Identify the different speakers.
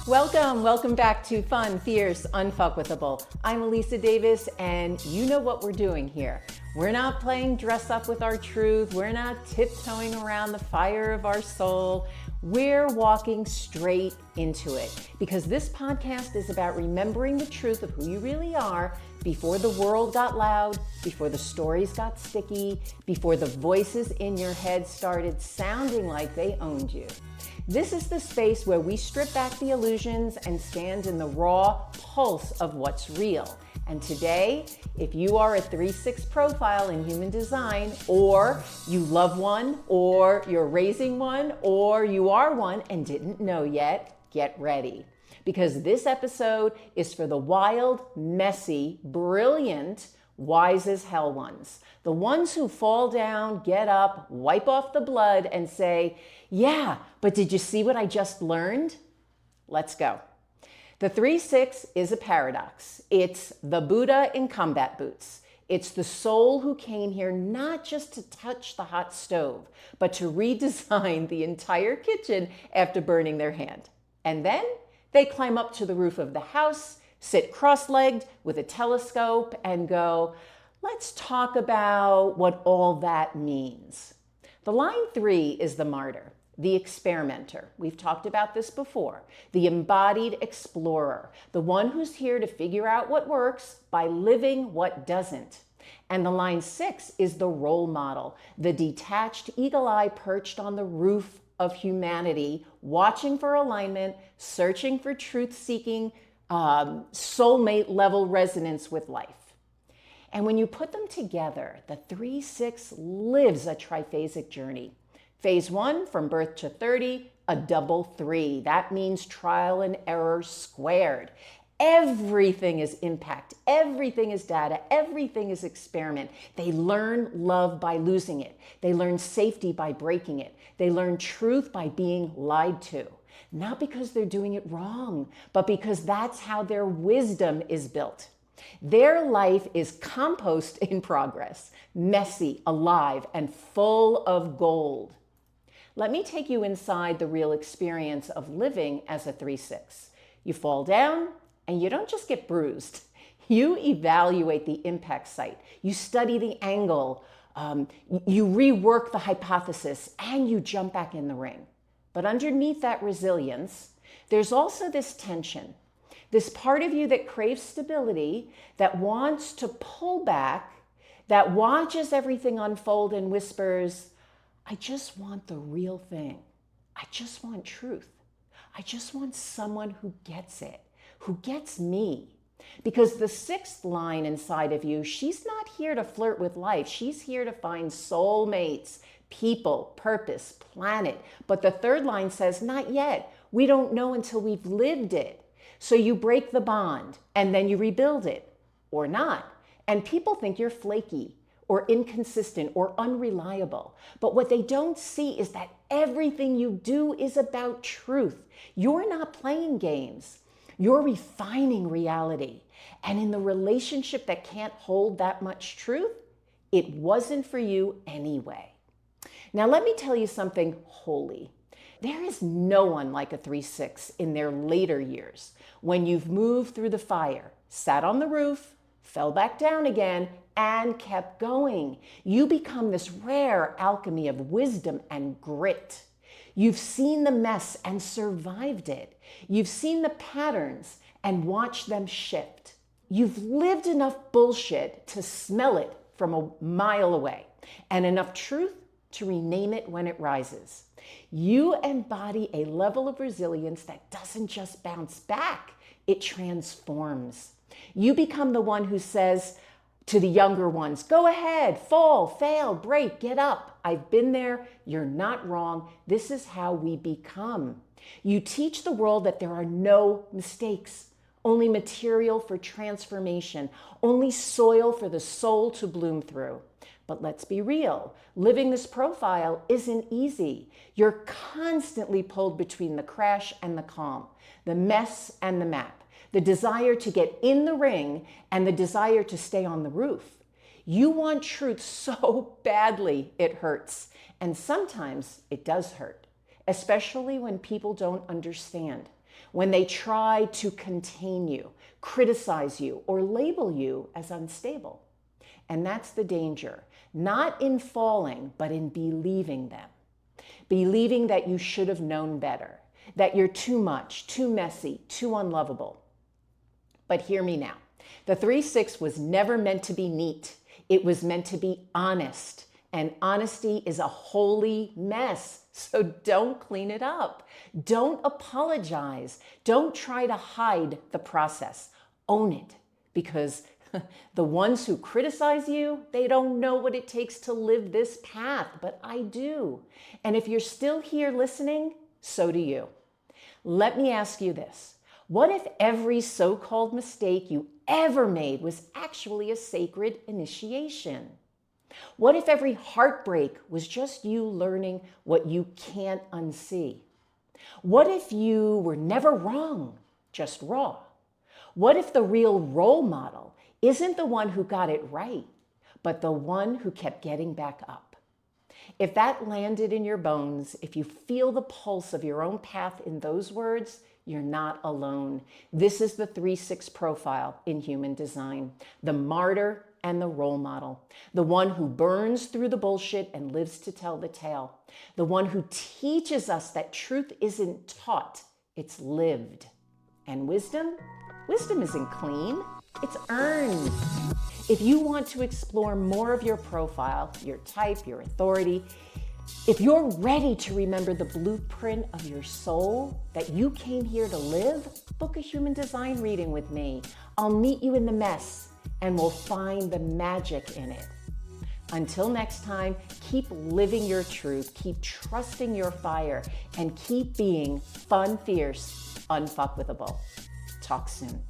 Speaker 1: Welcome back to Fun, Fierce, Unfuckwithable. I'm Alisa Davis, and you know what we're doing here. We're not playing dress up with our truth. We're not tiptoeing around the fire of our soul. We're walking straight into it because this podcast is about remembering the truth of who you really are before the world got loud, before the stories got sticky, before the voices in your head started sounding like they owned you. This is the space where we strip back the illusions and stand in the raw pulse of what's real. And today, if you are a 3/6 profile in human design, or you love one, or you're raising one, or you are one and didn't know yet, get ready. Because this episode is for the wild, messy, brilliant, wise as hell ones. The ones who fall down, get up, wipe off the blood, and say, yeah, but did you see what I just learned? Let's go. The 3/6 is a paradox. It's the Buddha in combat boots. It's the soul who came here not just to touch the hot stove, but to redesign the entire kitchen after burning their hand. And then they climb up to the roof of the house, sit cross-legged with a telescope, and go, let's talk about what all that means. The line 3 is the martyr, the experimenter. We've talked about this before. The embodied explorer, the one who's here to figure out what works by living what doesn't. And the line 6 is the role model, the detached eagle eye perched on the roof of humanity, watching for alignment, searching for truth-seeking, soulmate level resonance with life. And when you put them together, the 3/6 lives a triphasic journey. Phase 1, from birth to 30, a double 3. That means trial and error squared. Everything is impact, everything is data, everything is experiment. They learn love by losing it. They learn safety by breaking it. They learn truth by being lied to. Not because they're doing it wrong, but because that's how their wisdom is built. Their life is compost in progress, messy, alive, and full of gold. Let me take you inside the real experience of living as a 3/6. You fall down and you don't just get bruised. You evaluate the impact site. You study the angle. You rework the hypothesis and you jump back in the ring. But underneath that resilience, there's also this tension, this part of you that craves stability, that wants to pull back, that watches everything unfold and whispers, I just want the real thing. I just want truth. I just want someone who gets it, who gets me. Because the 6th line inside of you, she's not here to flirt with life. She's here to find soulmates, people, purpose, planet. But the 3rd line says, not yet. We don't know until we've lived it. So you break the bond and then you rebuild it, or not. And people think you're flaky or inconsistent or unreliable. But what they don't see is that everything you do is about truth. You're not playing games. You're refining reality. And in the relationship that can't hold that much truth, it wasn't for you anyway. Now, let me tell you something holy. There is no one like a 3/6 in their later years when you've moved through the fire, sat on the roof, fell back down again, and kept going. You become this rare alchemy of wisdom and grit. You've seen the mess and survived it. You've seen the patterns and watched them shift. You've lived enough bullshit to smell it from a mile away and enough truth to rename it when it rises. You embody a level of resilience that doesn't just bounce back, it transforms. You become the one who says to the younger ones, go ahead, fall, fail, break, get up. I've been there. You're not wrong. This is how we become. You teach the world that there are no mistakes, only material for transformation, only soil for the soul to bloom through. But let's be real, living this profile isn't easy. You're constantly pulled between the crash and the calm, the mess and the map, the desire to get in the ring and the desire to stay on the roof. You want truth so badly it hurts. And sometimes it does hurt, especially when people don't understand. when they try to contain you, criticize you, or label you as unstable. And that's the danger, not in falling, but in believing them. Believing that you should have known better, that you're too much, too messy, too unlovable. But hear me now. The 3-6 was never meant to be neat. It was meant to be honest. And honesty is a holy mess. So don't clean it up. Don't apologize. Don't try to hide the process. Own it. Because the ones who criticize you, they don't know what it takes to live this path, but I do. And if you're still here listening, so do you. Let me ask you this. What if every so-called mistake you ever made was actually a sacred initiation? What if every heartbreak was just you learning what you can't unsee? What if you were never wrong, just raw? What if the real role model isn't the one who got it right, but the one who kept getting back up? If that landed in your bones, if you feel the pulse of your own path in those words, you're not alone. This is the 3-6 profile in human design, the martyr and the role model, the one who burns through the bullshit and lives to tell the tale, the one who teaches us that truth isn't taught, it's lived. And wisdom? Wisdom isn't clean, it's earned. If you want to explore more of your profile, your type, your authority, if you're ready to remember the blueprint of your soul that you came here to live, book a human design reading with me. I'll meet you in the mess and we'll find the magic in it. Until next time, keep living your truth, keep trusting your fire, and keep being fun, fierce, unfuckwithable. Talk soon.